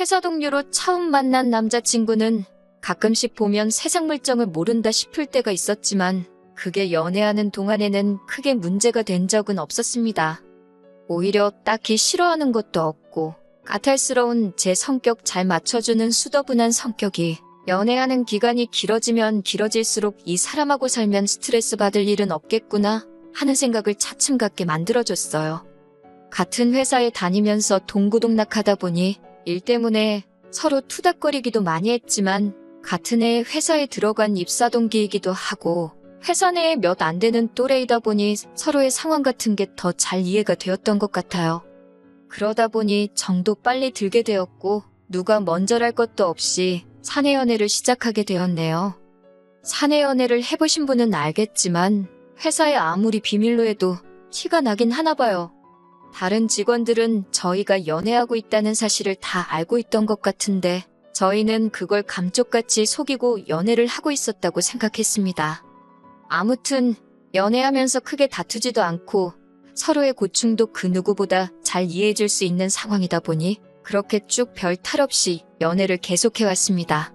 회사 동료로 처음 만난 남자친구는 가끔씩 보면 세상 물정을 모른다 싶을 때가 있었지만 그게 연애하는 동안에는 크게 문제가 된 적은 없었습니다. 오히려 딱히 싫어하는 것도 없고 까탈스러운 제 성격 잘 맞춰주는 수더분한 성격이 연애하는 기간이 길어지면 길어질수록 이 사람하고 살면 스트레스 받을 일은 없겠구나 하는 생각을 차츰 갖게 만들어줬어요. 같은 회사에 다니면서 동고동락하다 보니 일 때문에 서로 투닥거리기도 많이 했지만 같은 해에 회사에 들어간 입사 동기이기도 하고 회사 내에 몇 안 되는 또래이다 보니 서로의 상황 같은 게 더 잘 이해가 되었던 것 같아요. 그러다 보니 정도 빨리 들게 되었고 누가 먼저랄 것도 없이 사내 연애를 시작하게 되었네요. 사내 연애를 해보신 분은 알겠지만 회사에 아무리 비밀로 해도 티가 나긴 하나 봐요. 다른 직원들은 저희가 연애하고 있다는 사실을 다 알고 있던 것 같은데 저희는 그걸 감쪽같이 속이고 연애를 하고 있었다고 생각했습니다. 아무튼 연애하면서 크게 다투지도 않고 서로의 고충도 그 누구보다 잘 이해해줄 수 있는 상황이다 보니 그렇게 쭉 별 탈 없이 연애를 계속해왔습니다.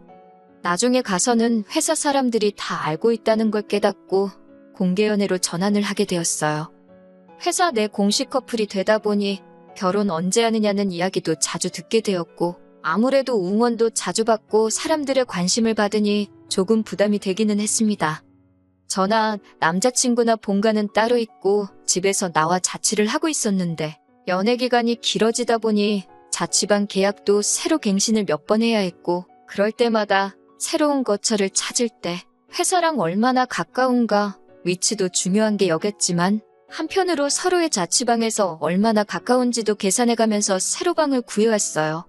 나중에 가서는 회사 사람들이 다 알고 있다는 걸 깨닫고 공개 연애로 전환을 하게 되었어요. 회사 내 공식 커플이 되다 보니 결혼 언제 하느냐는 이야기도 자주 듣게 되었고 아무래도 응원도 자주 받고 사람들의 관심을 받으니 조금 부담이 되기는 했습니다. 저나 남자친구나 본가는 따로 있고 집에서 나와 자취를 하고 있었는데 연애 기간이 길어지다 보니 자취방 계약도 새로 갱신을 몇 번 해야 했고 그럴 때마다 새로운 거처를 찾을 때 회사랑 얼마나 가까운가 위치도 중요한 게 여겼지만 한편으로 서로의 자취방에서 얼마나 가까운지도 계산해가면서 새로 방을 구해왔어요.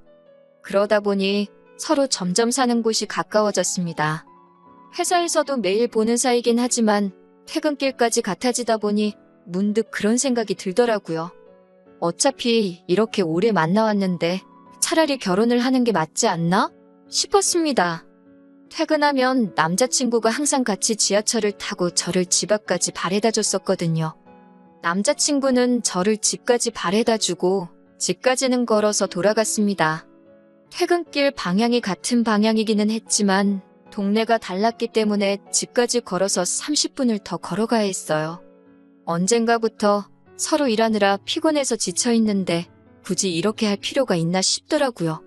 그러다 보니 서로 점점 사는 곳이 가까워졌습니다. 회사에서도 매일 보는 사이긴 하지만 퇴근길까지 같아지다 보니 문득 그런 생각이 들더라고요. 어차피 이렇게 오래 만나왔는데 차라리 결혼을 하는 게 맞지 않나? 싶었습니다. 퇴근하면 남자친구가 항상 같이 지하철을 타고 저를 집 앞까지 바래다 줬었거든요. 남자친구는 저를 집까지 바래다 주고 집까지는 걸어서 돌아갔습니다. 퇴근길 방향이 같은 방향이기는 했지만 동네가 달랐기 때문에 집까지 걸어서 30분을 더 걸어가야 했어요. 언젠가부터 서로 일하느라 피곤해서 지쳐있는데 굳이 이렇게 할 필요가 있나 싶더라고요.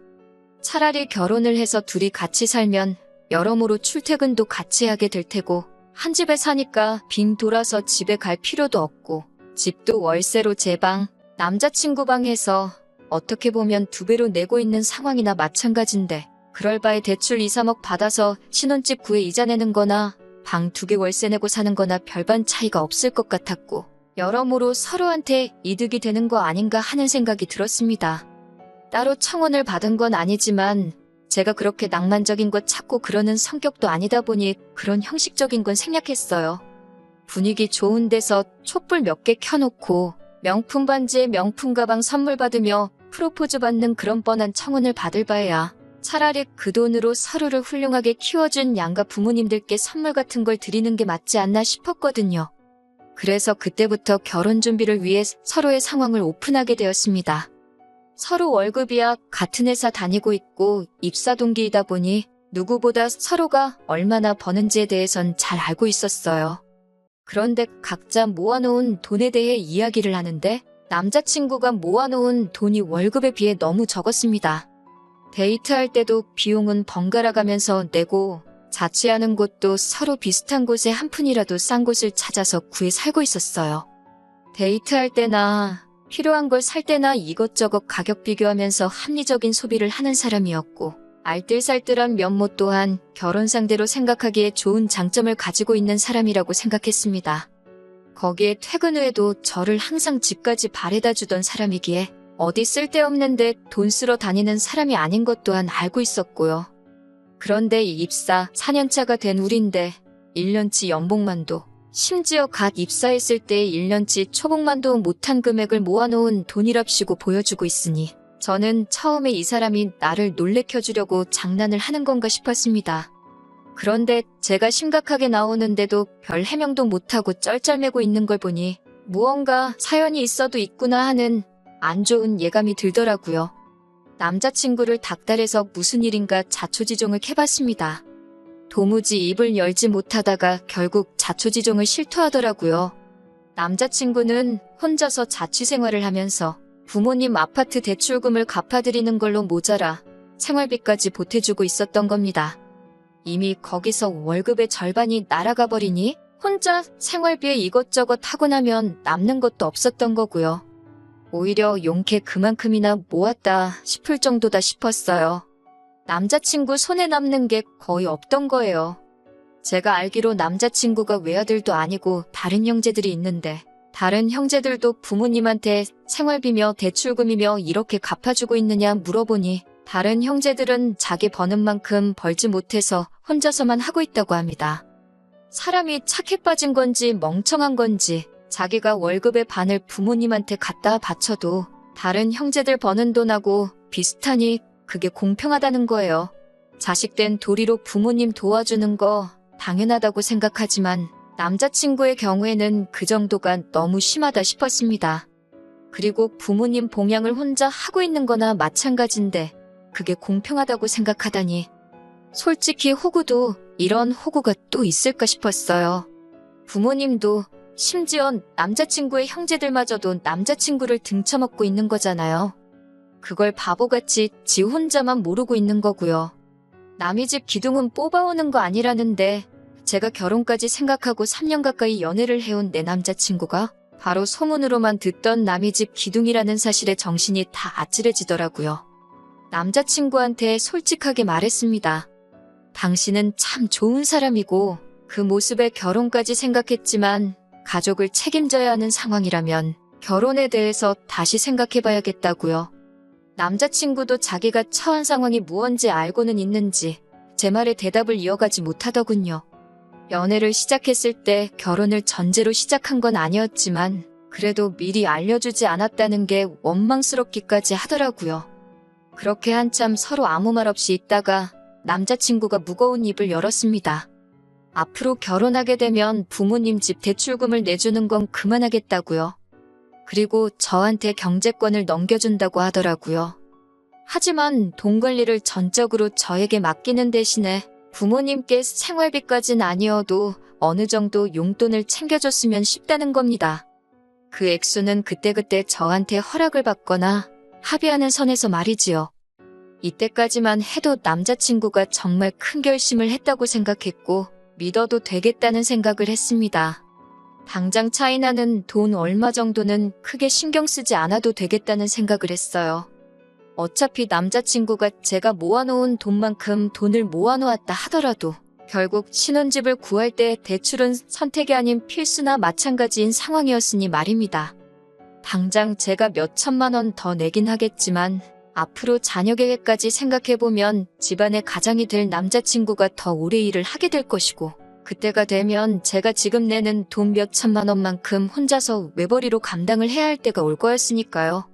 차라리 결혼을 해서 둘이 같이 살면 여러모로 출퇴근도 같이 하게 될 테고 한 집에 사니까 빙 돌아서 집에 갈 필요도 없고 집도 월세로 제 방, 남자친구 방에서 어떻게 보면 2배로 내고 있는 상황이나 마찬가지인데 그럴 바에 대출 2, 3억 받아서 신혼집 구해 이자 내는 거나 방 2개 월세 내고 사는 거나 별반 차이가 없을 것 같았고 여러모로 서로한테 이득이 되는 거 아닌가 하는 생각이 들었습니다. 따로 청혼을 받은 건 아니지만 제가 그렇게 낭만적인 것 찾고 그러는 성격도 아니다 보니 그런 형식적인 건 생략했어요. 분위기 좋은 데서 촛불 몇 개 켜놓고 명품 반지에 명품 가방 선물 받으며 프로포즈 받는 그런 뻔한 청혼을 받을 바에야 차라리 그 돈으로 서로를 훌륭하게 키워준 양가 부모님들께 선물 같은 걸 드리는 게 맞지 않나 싶었거든요. 그래서 그때부터 결혼 준비를 위해 서로의 상황을 오픈하게 되었습니다. 서로 월급이야 같은 회사 다니고 있고 입사 동기이다 보니 누구보다 서로가 얼마나 버는지에 대해선 잘 알고 있었어요. 그런데 각자 모아놓은 돈에 대해 이야기를 하는데 남자친구가 모아놓은 돈이 월급에 비해 너무 적었습니다. 데이트할 때도 비용은 번갈아 가면서 내고 자취하는 곳도 서로 비슷한 곳에 한 푼이라도 싼 곳을 찾아서 구해 살고 있었어요. 데이트할 때나 필요한 걸 살 때나 이것저것 가격 비교하면서 합리적인 소비를 하는 사람이었고 알뜰살뜰한 면모 또한 결혼 상대로 생각하기에 좋은 장점을 가지고 있는 사람이라고 생각했습니다. 거기에 퇴근 후에도 저를 항상 집까지 바래다 주던 사람이기에 어디 쓸데없는데 돈 쓰러 다니는 사람이 아닌 것 또한 알고 있었고요. 그런데 입사 4년차가 된 우린데 1년치 연봉만도 심지어 갓 입사했을 때 1년치 초봉만도 못한 금액을 모아놓은 돈이랍시고 보여주고 있으니 저는 처음에 이 사람이 나를 놀래켜주려고 장난을 하는 건가 싶었습니다. 그런데 제가 심각하게 나오는데도 별 해명도 못하고 쩔쩔매고 있는 걸 보니 무언가 사연이 있어도 있구나 하는 안 좋은 예감이 들더라고요. 남자친구를 닥달해서 무슨 일인가 자초지종을 캐봤습니다. 도무지 입을 열지 못하다가 결국 자초지종을 실토하더라고요. 남자친구는 혼자서 자취생활을 하면서 부모님 아파트 대출금을 갚아드리는 걸로 모자라 생활비까지 보태주고 있었던 겁니다. 이미 거기서 월급의 절반이 날아가 버리니 혼자 생활비에 이것저것 하고 나면 남는 것도 없었던 거고요. 오히려 용케 그만큼이나 모았다 싶을 정도다 싶었어요. 남자친구 손에 남는 게 거의 없던 거예요. 제가 알기로 남자친구가 외아들도 아니고 다른 형제들이 있는데 다른 형제들도 부모님한테 생활비며 대출금이며 이렇게 갚아주고 있느냐 물어보니 다른 형제들은 자기 버는 만큼 벌지 못해서 혼자서만 하고 있다고 합니다. 사람이 착해 빠진 건지 멍청한 건지 자기가 월급의 반을 부모님한테 갖다 바쳐도 다른 형제들 버는 돈하고 비슷하니 그게 공평하다는 거예요. 자식된 도리로 부모님 도와주는 거 당연하다고 생각하지만 남자친구의 경우에는 그 정도가 너무 심하다 싶었습니다. 그리고 부모님 봉양을 혼자 하고 있는 거나 마찬가지인데 그게 공평하다고 생각하다니 솔직히 호구도 이런 호구가 또 있을까 싶었어요. 부모님도 심지어 남자친구의 형제들마저도 남자친구를 등쳐먹고 있는 거잖아요. 그걸 바보같이 지 혼자만 모르고 있는 거고요. 남의 집 기둥은 뽑아오는 거 아니라는데 제가 결혼까지 생각하고 3년 가까이 연애를 해온 내 남자친구가 바로 소문으로만 듣던 남의 집 기둥이라는 사실에 정신이 다 아찔해지더라고요. 남자친구한테 솔직하게 말했습니다. 당신은 참 좋은 사람이고 그 모습에 결혼까지 생각했지만 가족을 책임져야 하는 상황이라면 결혼에 대해서 다시 생각해봐야겠다고요. 남자친구도 자기가 처한 상황이 무언지 알고는 있는지 제 말에 대답을 이어가지 못하더군요. 연애를 시작했을 때 결혼을 전제로 시작한 건 아니었지만 그래도 미리 알려주지 않았다는 게 원망스럽기까지 하더라고요. 그렇게 한참 서로 아무 말 없이 있다가 남자친구가 무거운 입을 열었습니다. 앞으로 결혼하게 되면 부모님 집 대출금을 내주는 건 그만하겠다고요. 그리고 저한테 경제권을 넘겨준다고 하더라고요. 하지만 돈 관리를 전적으로 저에게 맡기는 대신에 부모님께 생활비까진 아니어도 어느 정도 용돈을 챙겨줬으면 싶다는 겁니다. 그 액수는 그때그때 저한테 허락을 받거나 합의하는 선에서 말이지요. 이때까지만 해도 남자친구가 정말 큰 결심을 했다고 생각했고 믿어도 되겠다는 생각을 했습니다. 당장 차이나는 돈 얼마 정도는 크게 신경 쓰지 않아도 되겠다는 생각을 했어요. 어차피 남자친구가 제가 모아놓은 돈만큼 돈을 모아놓았다 하더라도 결국 신혼집을 구할 때 대출은 선택이 아닌 필수나 마찬가지인 상황이었으니 말입니다. 당장 제가 몇 천만 원 더 내긴 하겠지만 앞으로 자녀 계획까지 생각해보면 집안의 가장이 될 남자친구가 더 오래 일을 하게 될 것이고 그때가 되면 제가 지금 내는 돈 몇 천만 원만큼 혼자서 외벌이로 감당을 해야 할 때가 올 거였으니까요.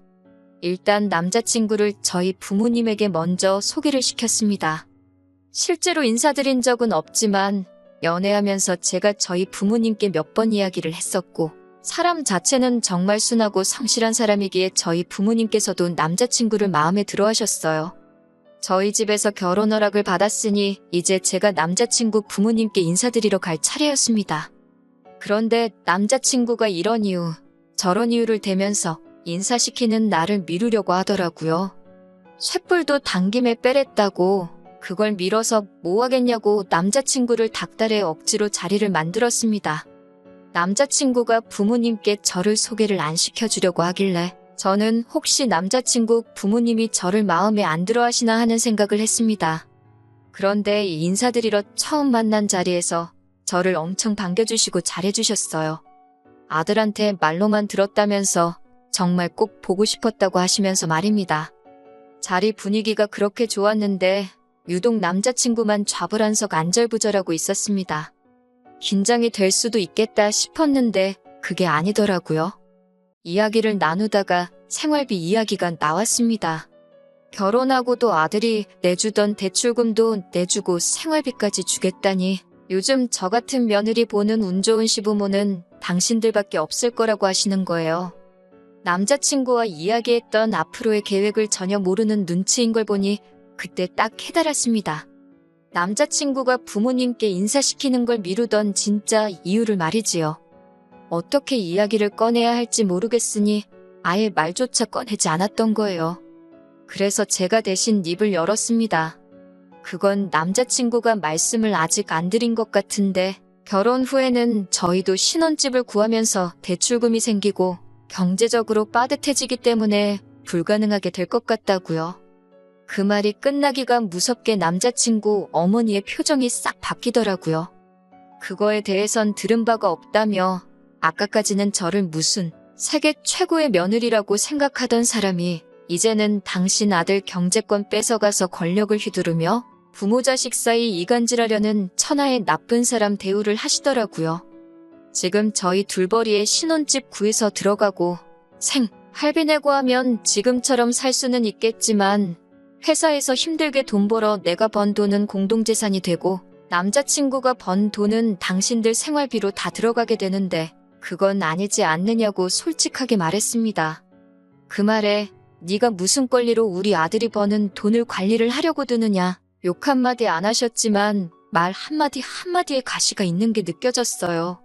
일단 남자친구를 저희 부모님에게 먼저 소개를 시켰습니다. 실제로 인사드린 적은 없지만 연애하면서 제가 저희 부모님께 몇 번 이야기를 했었고 사람 자체는 정말 순하고 성실한 사람이기에 저희 부모님께서도 남자친구를 마음에 들어 하셨어요. 저희 집에서 결혼 허락을 받았으니 이제 제가 남자친구 부모님께 인사드리러 갈 차례였습니다. 그런데 남자친구가 이런 이유, 저런 이유를 대면서 인사시키는 나를 미루려고 하더라고요. 쇳불도 당김에 빼랬다고 그걸 밀어서 뭐 하겠냐고 남자친구를 닥달해 억지로 자리를 만들었습니다. 남자친구가 부모님께 저를 소개를 안 시켜주려고 하길래 저는 혹시 남자친구 부모님이 저를 마음에 안 들어 하시나 하는 생각을 했습니다. 그런데 인사드리러 처음 만난 자리에서 저를 엄청 반겨주시고 잘해주셨어요. 아들한테 말로만 들었다면서 정말 꼭 보고 싶었다고 하시면서 말입니다. 자리 분위기가 그렇게 좋았는데 유독 남자친구만 좌불안석 안절부절하고 있었습니다. 긴장이 될 수도 있겠다 싶었는데 그게 아니더라고요. 이야기를 나누다가 생활비 이야기가 나왔습니다. 결혼하고도 아들이 내주던 대출금도 내주고 생활비까지 주겠다니 요즘 저 같은 며느리 보는 운 좋은 시부모는 당신들밖에 없을 거라고 하시는 거예요. 남자친구와 이야기했던 앞으로의 계획을 전혀 모르는 눈치인 걸 보니 그때 딱 깨달았습니다. 남자친구가 부모님께 인사시키는 걸 미루던 진짜 이유를 말이지요. 어떻게 이야기를 꺼내야 할지 모르겠으니 아예 말조차 꺼내지 않았던 거예요. 그래서 제가 대신 입을 열었습니다. 그건 남자친구가 말씀을 아직 안 드린 것 같은데 결혼 후에는 저희도 신혼집을 구하면서 대출금이 생기고 경제적으로 빠듯해지기 때문에 불가능하게 될 것 같다고요. 그 말이 끝나기가 무섭게 남자친구 어머니의 표정이 싹 바뀌더라고요. 그거에 대해선 들은 바가 없다며 아까까지는 저를 무슨 세계 최고의 며느리라고 생각하던 사람이 이제는 당신 아들 경제권 뺏어가서 권력을 휘두르며 부모 자식 사이 이간질하려는 천하의 나쁜 사람 대우를 하시더라고요. 지금 저희 둘벌이에 신혼집 구해서 들어가고 할비 내고 하면 지금처럼 살 수는 있겠지만 회사에서 힘들게 돈 벌어 내가 번 돈은 공동재산이 되고 남자친구가 번 돈은 당신들 생활비로 다 들어가게 되는데 그건 아니지 않느냐고 솔직하게 말했습니다. 그 말에 네가 무슨 권리로 우리 아들이 버는 돈을 관리를 하려고 드느냐. 욕 한마디 안 하셨지만 말 한마디 한마디에 가시가 있는 게 느껴졌어요.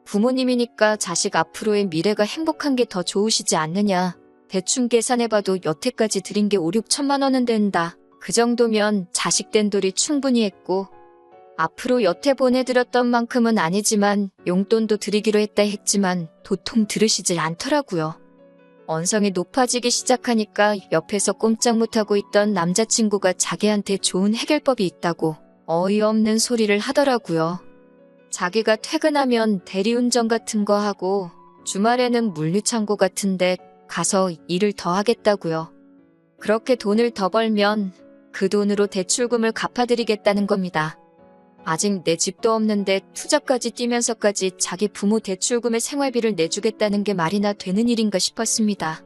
부모님이니까 자식 앞으로의 미래가 행복한 게 더 좋으시지 않느냐. 대충 계산해봐도 여태까지 드린 게 5, 6천만 원은 된다. 그 정도면 자식 된 돌이 충분히 했고 앞으로 여태 보내드렸던 만큼은 아니지만 용돈도 드리기로 했지만 도통 들으시질 않더라고요. 언성이 높아지기 시작하니까 옆에서 꼼짝 못하고 있던 남자친구가 자기한테 좋은 해결법이 있다고 어이없는 소리를 하더라고요. 자기가 퇴근하면 대리운전 같은 거 하고 주말에는 물류창고 같은데 가서 일을 더 하겠다고요. 그렇게 돈을 더 벌면 그 돈으로 대출금을 갚아드리겠다는 겁니다. 아직 내 집도 없는데 투자까지 뛰면서까지 자기 부모 대출금의 생활비를 내주겠다는 게 말이나 되는 일인가 싶었습니다.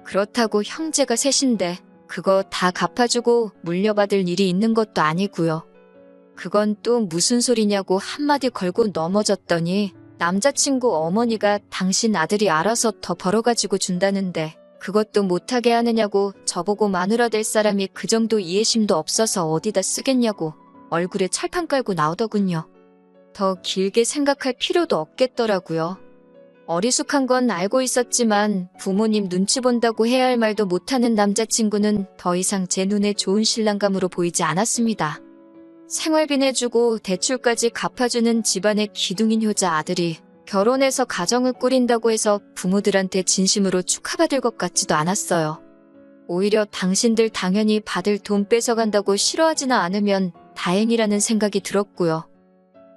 그렇다고 형제가 셋인데 그거 다 갚아주고 물려받을 일이 있는 것도 아니고요. 그건 또 무슨 소리냐고 한마디 걸고 넘어졌더니 남자친구 어머니가 당신 아들이 알아서 더 벌어가지고 준다는데 그것도 못하게 하느냐고 저보고 마누라 될 사람이 그 정도 이해심도 없어서 어디다 쓰겠냐고 얼굴에 철판 깔고 나오더군요. 더 길게 생각할 필요도 없겠더라고요. 어리숙한 건 알고 있었지만 부모님 눈치 본다고 해야 할 말도 못하는 남자친구는 더 이상 제 눈에 좋은 신랑감으로 보이지 않았습니다. 생활비 내주고 대출까지 갚아주는 집안의 기둥인 효자 아들이 결혼해서 가정을 꾸린다고 해서 부모들한테 진심으로 축하받을 것 같지도 않았어요. 오히려 당신들 당연히 받을 돈 뺏어간다고 싫어하지는 않으면 다행이라는 생각이 들었고요.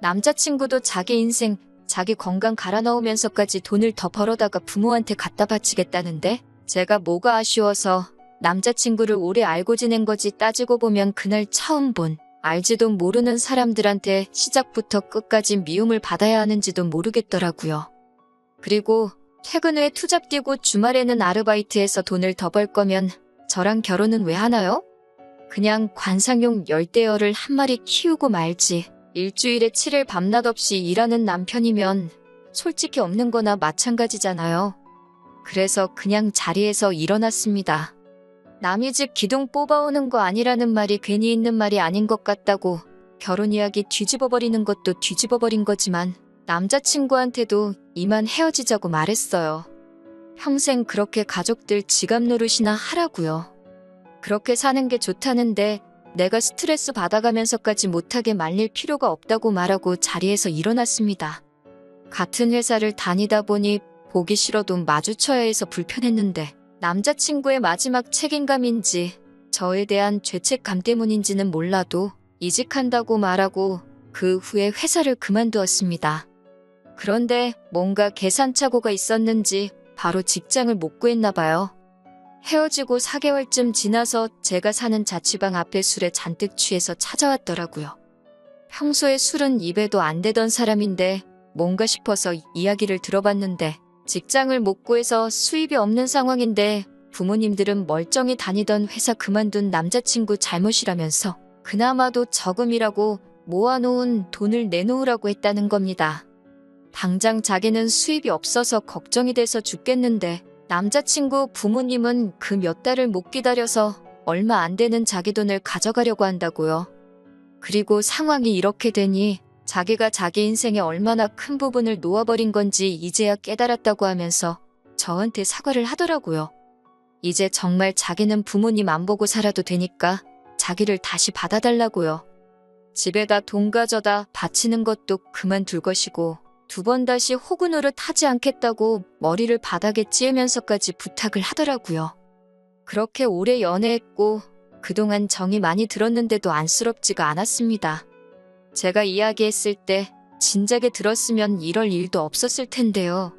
남자친구도 자기 인생, 자기 건강 갈아 넣으면서까지 돈을 더 벌어다가 부모한테 갖다 바치겠다는데 제가 뭐가 아쉬워서 남자친구를 오래 알고 지낸 거지 따지고 보면 그날 처음 본 알지도 모르는 사람들한테 시작부터 끝까지 미움을 받아야 하는지도 모르겠더라고요. 그리고 퇴근 후에 투잡 뛰고 주말에는 아르바이트해서 돈을 더 벌 거면 저랑 결혼은 왜 하나요? 그냥 관상용 열대어를 한 마리 키우고 말지. 일주일에 7일 밤낮 없이 일하는 남편이면 솔직히 없는 거나 마찬가지잖아요. 그래서 그냥 자리에서 일어났습니다. 남의 집 기둥 뽑아오는 거 아니라는 말이 괜히 있는 말이 아닌 것 같다고 결혼 이야기 뒤집어버리는 것도 뒤집어버린 거지만 남자친구한테도 이만 헤어지자고 말했어요. 평생 그렇게 가족들 지갑 노릇이나 하라고요. 그렇게 사는 게 좋다는데 내가 스트레스 받아가면서까지 못하게 말릴 필요가 없다고 말하고 자리에서 일어났습니다. 같은 회사를 다니다 보니 보기 싫어도 마주쳐야 해서 불편했는데 남자친구의 마지막 책임감인지 저에 대한 죄책감 때문인지는 몰라도 이직한다고 말하고 그 후에 회사를 그만두었습니다. 그런데 뭔가 계산착오가 있었는지 바로 직장을 못 구했나 봐요. 헤어지고 4개월쯤 지나서 제가 사는 자취방 앞에 술에 잔뜩 취해서 찾아왔더라고요. 평소에 술은 입에도 안 대던 사람인데 뭔가 싶어서 이야기를 들어봤는데 직장을 못 구해서 수입이 없는 상황인데 부모님들은 멀쩡히 다니던 회사 그만둔 남자친구 잘못이라면서 그나마도 저금이라고 모아놓은 돈을 내놓으라고 했다는 겁니다. 당장 자기는 수입이 없어서 걱정이 돼서 죽겠는데 남자친구 부모님은 그 몇 달을 못 기다려서 얼마 안 되는 자기 돈을 가져가려고 한다고요. 그리고 상황이 이렇게 되니 자기가 자기 인생에 얼마나 큰 부분을 놓아버린 건지 이제야 깨달았다고 하면서 저한테 사과를 하더라고요. 이제 정말 자기는 부모님 안 보고 살아도 되니까 자기를 다시 받아달라고요. 집에다 돈 가져다 바치는 것도 그만둘 것이고 2번 다시 호구 노릇 하지 않겠다고 머리를 바닥에 찌으면서까지 부탁을 하더라고요. 그렇게 오래 연애했고 그동안 정이 많이 들었는데도 안쓰럽지가 않았습니다. 제가 이야기했을 때 진작에 들었으면 이럴 일도 없었을 텐데요.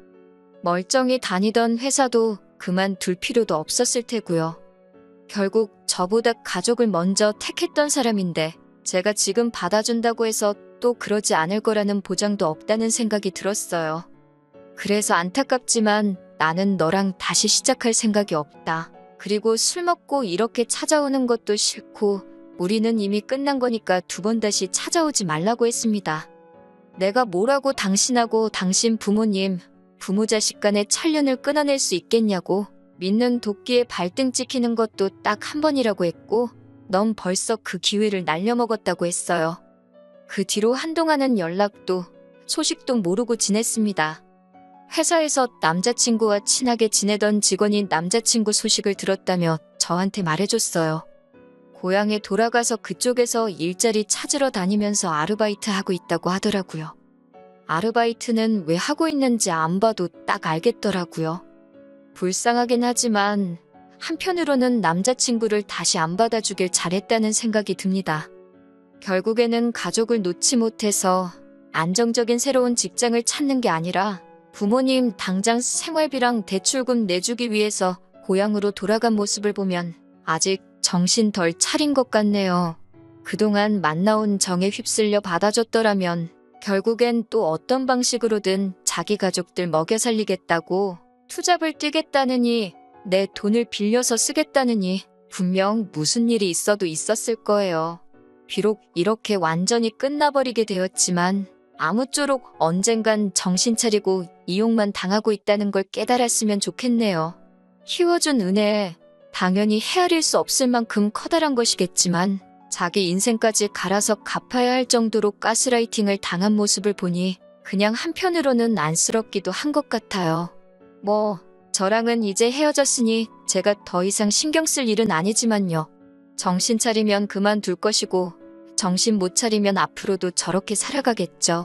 멀쩡히 다니던 회사도 그만둘 필요도 없었을 테고요. 결국 저보다 가족을 먼저 택했던 사람인데 제가 지금 받아준다고 해서 또 그러지 않을 거라는 보장도 없다는 생각이 들었어요. 그래서 안타깝지만 나는 너랑 다시 시작할 생각이 없다. 그리고 술 먹고 이렇게 찾아오는 것도 싫고 우리는 이미 끝난 거니까 2번 다시 찾아오지 말라고 했습니다. 내가 뭐라고 당신하고 당신 부모님, 부모 자식 간의 찰연을 끊어낼 수 있겠냐고 믿는 도끼에 발등 찍히는 것도 딱 한 번이라고 했고 넌 벌써 그 기회를 날려먹었다고 했어요. 그 뒤로 한동안은 연락도 소식도 모르고 지냈습니다. 회사에서 남자친구와 친하게 지내던 직원이 남자친구 소식을 들었다며 저한테 말해줬어요. 고향에 돌아가서 그쪽에서 일자리 찾으러 다니면서 아르바이트 하고 있다고 하더라고요. 아르바이트는 왜 하고 있는지 안 봐도 딱 알겠더라고요. 불쌍하긴 하지만 한편으로는 남자친구를 다시 안 받아주길 잘했다는 생각이 듭니다. 결국에는 가족을 놓지 못해서 안정적인 새로운 직장을 찾는 게 아니라 부모님 당장 생활비랑 대출금 내주기 위해서 고향으로 돌아간 모습을 보면 아직 정신 덜 차린 것 같네요. 그동안 만나온 정에 휩쓸려 받아줬더라면 결국엔 또 어떤 방식으로든 자기 가족들 먹여 살리겠다고 투잡을 뛰겠다느니 내 돈을 빌려서 쓰겠다느니 분명 무슨 일이 있어도 있었을 거예요. 비록 이렇게 완전히 끝나버리게 되었지만 아무쪼록 언젠간 정신 차리고 이용만 당하고 있다는 걸 깨달았으면 좋겠네요. 키워준 은혜, 당연히 헤아릴 수 없을 만큼 커다란 것이겠지만 자기 인생까지 갈아서 갚아야 할 정도로 가스라이팅을 당한 모습을 보니 그냥 한편으로는 안쓰럽기도 한 것 같아요. 저랑은 이제 헤어졌으니 제가 더 이상 신경 쓸 일은 아니지만요. 정신 차리면 그만둘 것이고 정신 못 차리면 앞으로도 저렇게 살아가겠죠.